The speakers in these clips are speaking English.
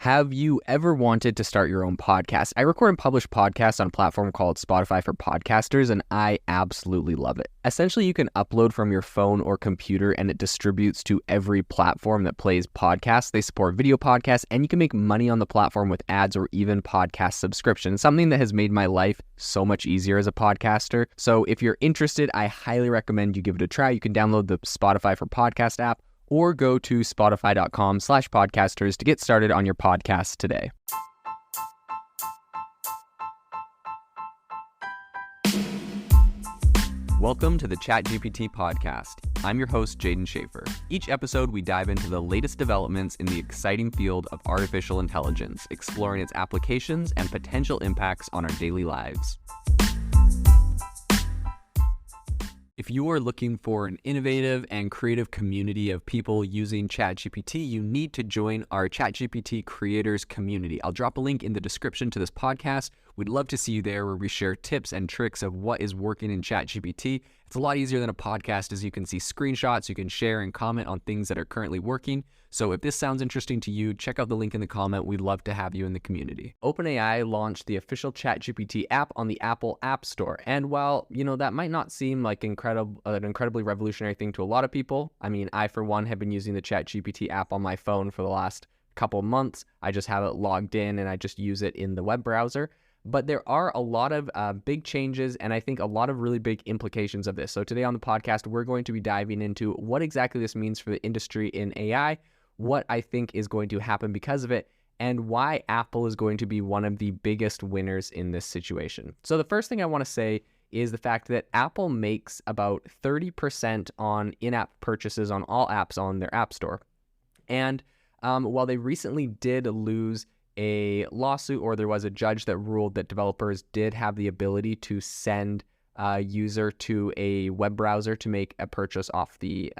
Have you ever wanted to start your own podcast? I record and publish podcasts on a platform called Spotify for Podcasters, and I absolutely love it. Essentially, you can upload from your phone or computer, and it distributes to every platform that plays podcasts. They support video podcasts, and you can make money on the platform with ads or even podcast subscriptions, something that has made my life so much easier as a podcaster. So if you're interested, I highly recommend you give it a try. You can download the Spotify for Podcast app, or go to spotify.com/podcasters to get started on your podcast today. Welcome to the ChatGPT podcast. I'm your host, Jaden Schaefer. Each episode, we dive into the latest developments in the exciting field of artificial intelligence, exploring its applications and potential impacts on our daily lives. If you are looking for an innovative and creative community of people using ChatGPT, you need to join our ChatGPT creators community. I'll drop a link in the description to this podcast. We'd love to see you there, where we share tips and tricks of what is working in ChatGPT. It's a lot easier than a podcast, as you can see screenshots, you can share and comment on things that are currently working. So if this sounds interesting to you, check out the link in the comment. We'd love to have you in the community. OpenAI launched the official ChatGPT app on the Apple App Store. And while, that might not seem like an incredibly revolutionary thing to a lot of people, I mean, I, for one, have been using the ChatGPT app on my phone for the last couple months. I just have it logged in and I just use it in the web browser. But there are a lot of big changes, and I think a lot of really big implications of this. So today on the podcast, we're going to be diving into what exactly this means for the industry in AI, what I think is going to happen because of it, and why Apple is going to be one of the biggest winners in this situation. So the first thing I want to say is the fact that Apple makes about 30% on in-app purchases on all apps on their App Store. And while they recently did lose a lawsuit, or there was a judge that ruled that developers did have the ability to send a user to a web browser to make a purchase off the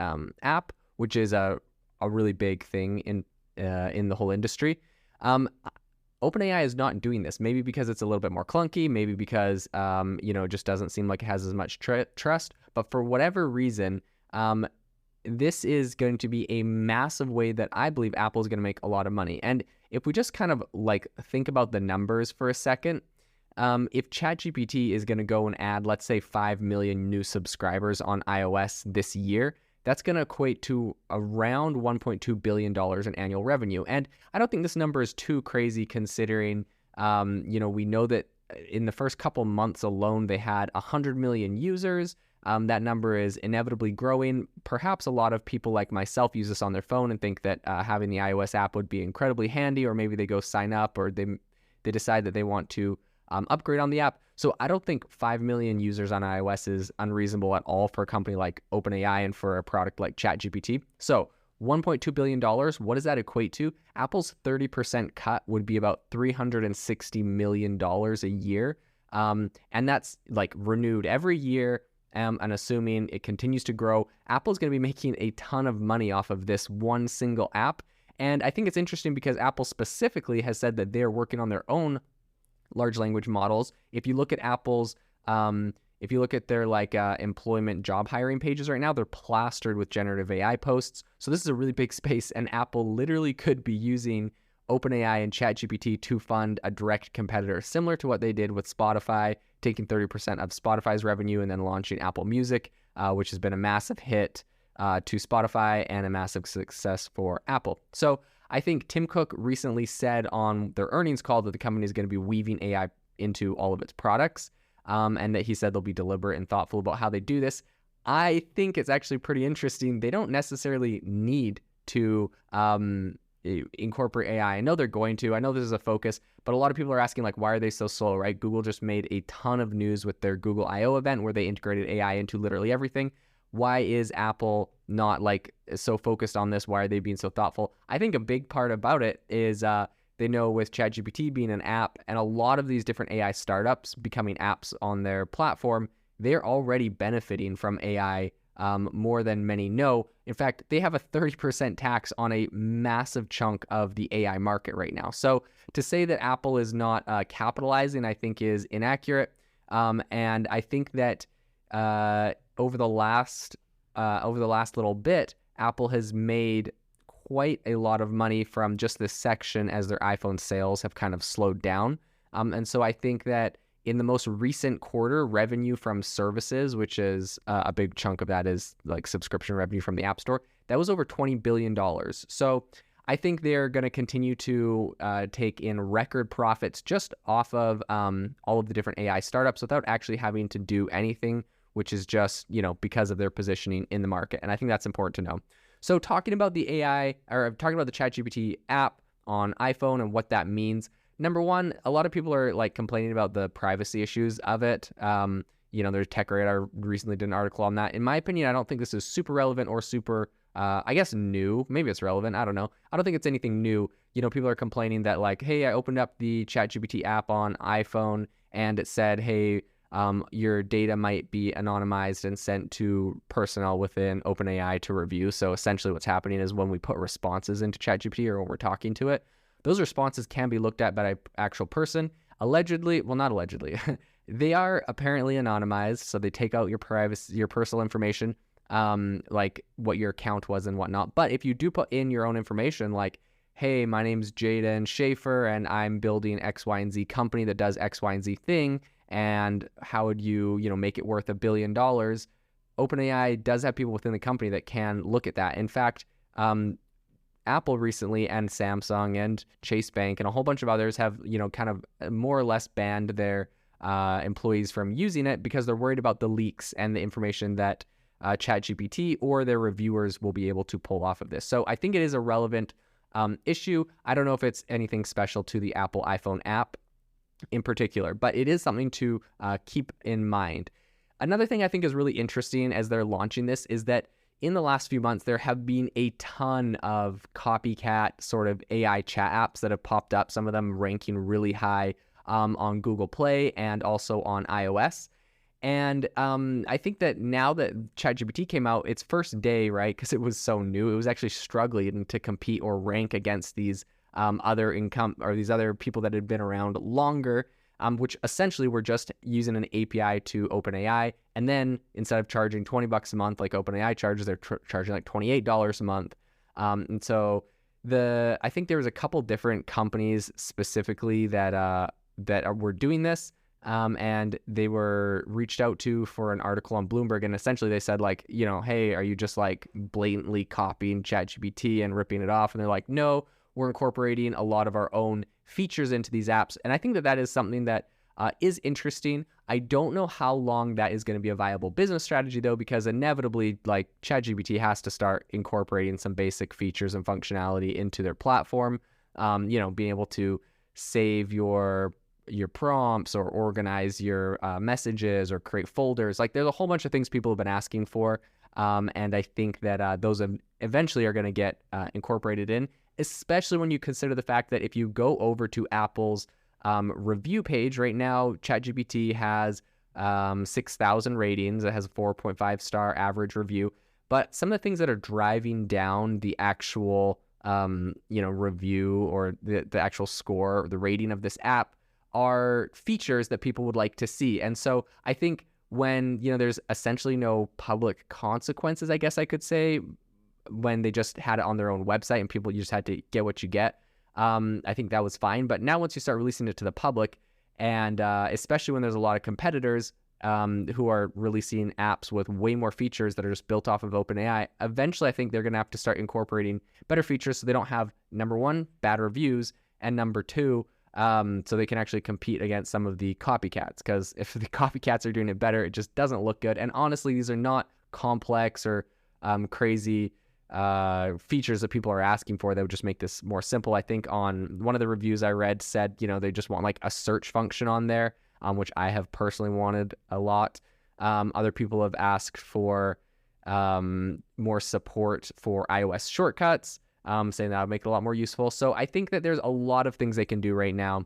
app, which is a really big thing in the whole industry. OpenAI is not doing this, maybe because it's a little bit more clunky, maybe because it just doesn't seem like it has as much trust. But for whatever reason, this is going to be a massive way that I believe Apple is going to make a lot of money. And if we just kind of think about the numbers for a second, if ChatGPT is going to go and add, let's say, 5 million new subscribers on iOS this year, that's going to equate to around $1.2 billion in annual revenue. And I don't think this number is too crazy, considering, we know that in the first couple months alone, they had 100 million users. That number is inevitably growing. Perhaps a lot of people like myself use this on their phone and think that having the iOS app would be incredibly handy, or maybe they go sign up, or they decide that they want to upgrade on the app. So I don't think 5 million users on iOS is unreasonable at all for a company like OpenAI and for a product like ChatGPT. So $1.2 billion, what does that equate to? Apple's 30% cut would be about $360 million a year. And that's renewed every year. And assuming it continues to grow, Apple's going to be making a ton of money off of this one single app. And I think it's interesting because Apple specifically has said that they're working on their own large language models. If you look at Apple's, if you look at their employment job hiring pages right now, they're plastered with generative AI posts. So this is a really big space, and Apple literally could be using OpenAI and ChatGPT to fund a direct competitor, similar to what they did with Spotify, taking 30% of Spotify's revenue and then launching Apple Music, which has been a massive hit to Spotify and a massive success for Apple. So I think Tim Cook recently said on their earnings call that the company is going to be weaving AI into all of its products, and that he said they'll be deliberate and thoughtful about how they do this. I think it's actually pretty interesting. They don't necessarily need to incorporate AI. I know they're going to. I know this is a focus, but a lot of people are asking, why are they so slow, right? Google just made a ton of news with their Google I/O event where they integrated AI into literally everything. Why is Apple not so focused on this? Why are they being so thoughtful? I think a big part about it is they know with ChatGPT being an app and a lot of these different AI startups becoming apps on their platform, they're already benefiting from AI more than many know. In fact, they have a 30% tax on a massive chunk of the AI market right now. So to say that Apple is not capitalizing, I think is inaccurate. And I think that over the last little bit, Apple has made quite a lot of money from just this section as their iPhone sales have kind of slowed down. And so I think that in the most recent quarter, revenue from services, which is a big chunk of that is like subscription revenue from the App Store, that was over $20 billion. So I think they're going to continue to take in record profits just off of all of the different AI startups without actually having to do anything, which is just, because of their positioning in the market. And I think that's important to know. So talking about the ChatGPT app on iPhone and what that means. Number one, a lot of people are like complaining about the privacy issues of it. There's TechRadar recently did an article on that. In my opinion, I don't think this is super relevant or super, I guess, new. Maybe it's relevant. I don't know. I don't think it's anything new. People are complaining that like, hey, I opened up the ChatGPT app on iPhone and it said, hey, your data might be anonymized and sent to personnel within OpenAI to review. So essentially what's happening is when we put responses into ChatGPT or when we're talking to it, those responses can be looked at by an actual person. Allegedly, well, not allegedly, they are apparently anonymized. So they take out your privacy, your personal information, like what your account was and whatnot. But if you do put in your own information, like, hey, my name's Jaden Schaefer and I'm building X, Y, and Z company that does X, Y, and Z thing, and how would you, make it worth $1 billion? OpenAI does have people within the company that can look at that. In fact, Apple recently and Samsung and Chase Bank and a whole bunch of others have, kind of more or less banned their employees from using it because they're worried about the leaks and the information that ChatGPT or their reviewers will be able to pull off of this. So I think it is a relevant issue. I don't know if it's anything special to the Apple iPhone app in particular, but it is something to keep in mind. Another thing I think is really interesting as they're launching this is that in the last few months, there have been a ton of copycat sort of AI chat apps that have popped up, some of them ranking really high on Google Play and also on iOS. And I think that now that ChatGPT came out, its first day, right, because it was so new, it was actually struggling to compete or rank against these these other people that had been around longer, which essentially were just using an API to OpenAI. And then instead of charging $20 a month like OpenAI charges, they're charging like $28 a month. And so I think there was a couple different companies specifically that were doing this. And they were reached out to for an article on Bloomberg. And essentially they said like, hey, are you just like blatantly copying ChatGPT and ripping it off? And they're like, no, we're incorporating a lot of our own features into these apps. And I think that is something that is interesting. I don't know how long that is going to be a viable business strategy though, because inevitably like ChatGPT has to start incorporating some basic features and functionality into their platform. Being able to save your prompts or organize your messages or create folders. Like there's a whole bunch of things people have been asking for. And I think that those eventually are going to get incorporated in, especially when you consider the fact that if you go over to Apple's review page right now, ChatGPT has 6,000 ratings. It has a 4.5 star average review. But some of the things that are driving down the actual, review or the actual score, or the rating of this app are features that people would like to see. And so I think when, there's essentially no public consequences, I guess I could say, when they just had it on their own website and you just had to get what you get, I think that was fine. But now once you start releasing it to the public, and especially when there's a lot of competitors who are releasing apps with way more features that are just built off of OpenAI, eventually I think they're going to have to start incorporating better features so they don't have, number one, bad reviews, and number two, so they can actually compete against some of the copycats. Because if the copycats are doing it better, it just doesn't look good. And honestly, these are not complex or crazy features that people are asking for that would just make this more simple. I think on one of the reviews I read said, they just want like a search function on there, which I have personally wanted a lot. Other people have asked for more support for iOS shortcuts, saying that would make it a lot more useful. So I think that there's a lot of things they can do right now,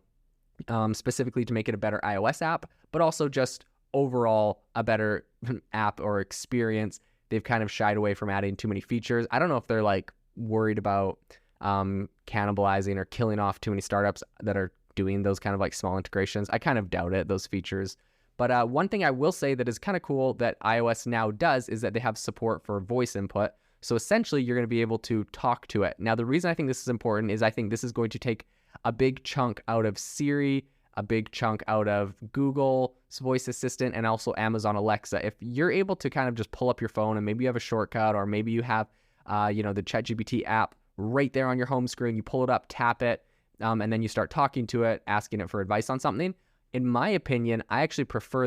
specifically to make it a better iOS app, but also just overall a better app or experience. They've kind of shied away from adding too many features. I don't know if they're like worried about cannibalizing or killing off too many startups that are doing those kind of like small integrations. I kind of doubt it, those features. But one thing I will say that is kind of cool that iOS now does is that they have support for voice input. So essentially, you're going to be able to talk to it. Now, the reason I think this is important is I think this is going to take a big chunk out of Siri, a big chunk out of Google's voice assistant, and also Amazon Alexa. If you're able to kind of just pull up your phone and maybe you have a shortcut, or maybe you have, the ChatGPT app right there on your home screen, you pull it up, tap it, and then you start talking to it, asking it for advice on something. In my opinion, I actually prefer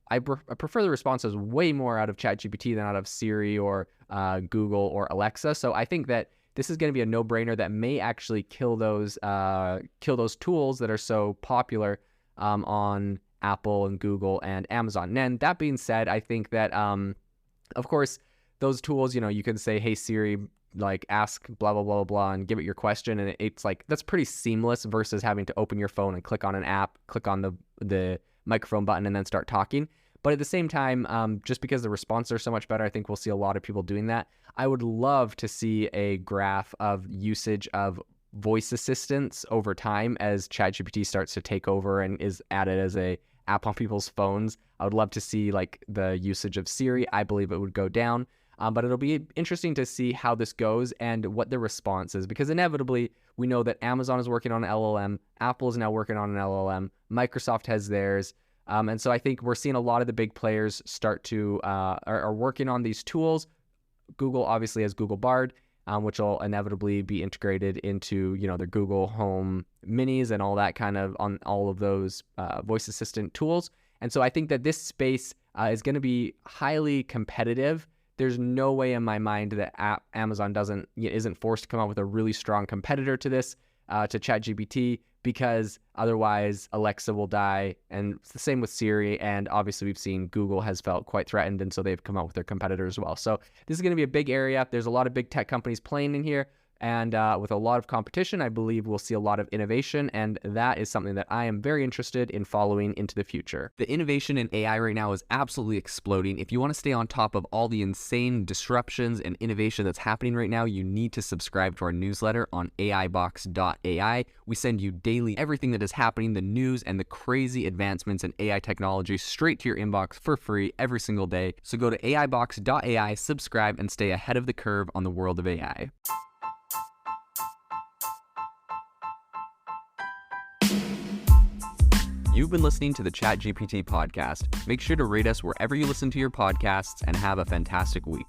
I prefer the responses way more out of ChatGPT than out of Siri or Google or Alexa. So I think that this is going to be a no-brainer that may actually kill those tools that are so popular on Apple and Google and Amazon. And that being said, I think that, of course, those tools, you can say, hey, Siri, like ask blah, blah, blah, blah, and give it your question. And it's like, that's pretty seamless versus having to open your phone and click on an app, click on the microphone button and then start talking. But at the same time, just because the responses are so much better, I think we'll see a lot of people doing that. I would love to see a graph of usage of voice assistants over time as ChatGPT starts to take over and is added as a app on people's phones. I would love to see like the usage of Siri. I believe it would go down. But it'll be interesting to see how this goes and what the response is, because inevitably we know that Amazon is working on an LLM, Apple is now working on an LLM, Microsoft has theirs. And so I think we're seeing a lot of the big players start to are working on these tools. Google obviously has Google Bard, which will inevitably be integrated into their Google Home Minis and all that kind of on all of those voice assistant tools. And so I think that this space is going to be highly competitive. There's no way in my mind that Amazon isn't forced to come out with a really strong competitor to this, to ChatGPT, because otherwise Alexa will die. And it's the same with Siri. And obviously we've seen Google has felt quite threatened, and so they've come out with their competitor as well. So this is going to be a big area. There's a lot of big tech companies playing in here. And with a lot of competition, I believe we'll see a lot of innovation, and that is something that I am very interested in following into the future. The innovation in AI right now is absolutely exploding. If you want to stay on top of all the insane disruptions and innovation that's happening right now, you need to subscribe to our newsletter on AIBox.ai. We send you daily everything that is happening, the news and the crazy advancements in AI technology straight to your inbox for free every single day. So go to AIBox.ai, subscribe, and stay ahead of the curve on the world of AI. You've been listening to the ChatGPT podcast. Make sure to rate us wherever you listen to your podcasts and have a fantastic week.